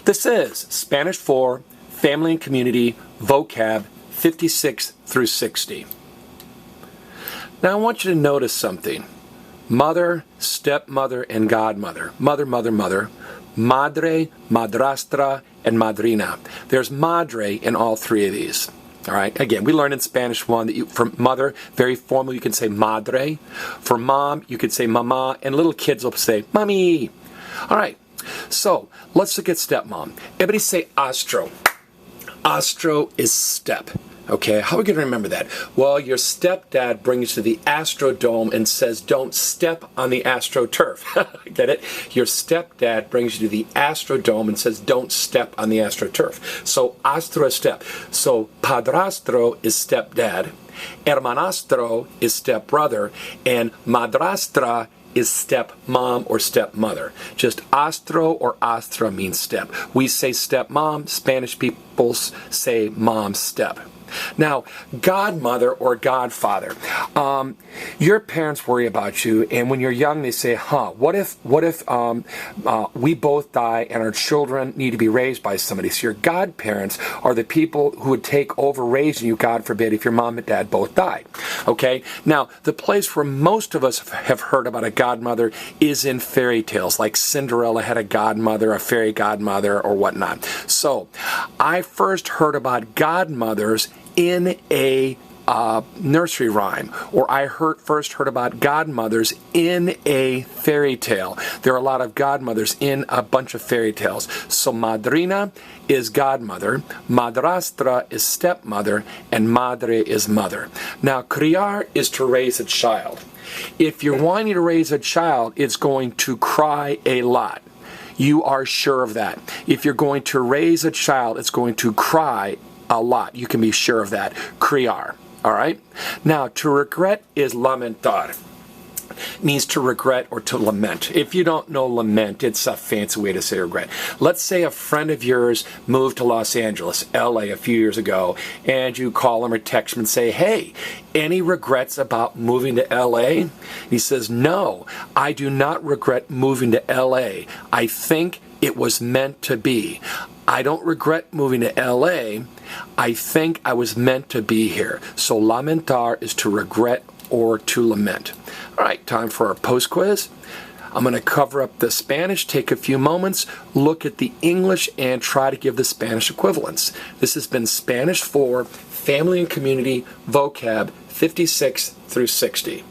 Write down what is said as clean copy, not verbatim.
This is Spanish for Family and Community Vocab 56 through 60. Now I want you to notice something. Mother, stepmother, and godmother. Mother, mother, mother. Madre, madrastra, and madrina. There's madre in all three of these. All right. Again, we learned in Spanish 1 that for mother, very formal, you can say madre. For mom, you could say mama, and little kids will say mommy. All right. So let's look at stepmom. Everybody say astro. Astro is step. Okay, how are we going to remember that? Well, your stepdad brings you to the Astrodome and says, don't step on the AstroTurf. Get it? Your stepdad brings you to the Astrodome and says, don't step on the AstroTurf. So, astro is step. So, padrastro is stepdad, hermanastro is stepbrother, and madrastra is stepmom or stepmother. Just astro or astra means step. We say stepmom, Spanish people say mom step. Now, godmother or godfather. Your parents worry about you, and when you're young, they say, what if we both die and our children need to be raised by somebody? So your godparents are the people who would take over raising you, God forbid, if your mom and dad both died. Okay? Now, the place where most of us have heard about a godmother is in fairy tales, like Cinderella had a godmother, a fairy godmother, or whatnot. So, I first heard about godmothers in a nursery rhyme, or I first heard about godmothers in a fairy tale. There are a lot of godmothers in a bunch of fairy tales. So madrina is godmother, madrastra is stepmother, and madre is mother. Now criar is to raise a child. If you're wanting to raise a child, it's going to cry a lot. You are sure of that. If you're going to raise a child, it's going to cry a lot. You can be sure of that. Criar. All right? Now, to regret is lamentar. It means to regret or to lament. If you don't know lament, it's a fancy way to say regret. Let's say a friend of yours moved to Los Angeles, LA, a few years ago, and you call him or text him and say, hey, any regrets about moving to LA? He says, no, I do not regret moving to LA. I think it was meant to be. I don't regret moving to LA. I think I was meant to be here. So lamentar is to regret or to lament. All right, time for our post quiz. I'm going to cover up the Spanish, take a few moments, look at the English, and try to give the Spanish equivalents. This has been Spanish for Family and Community Vocab 56 through 60.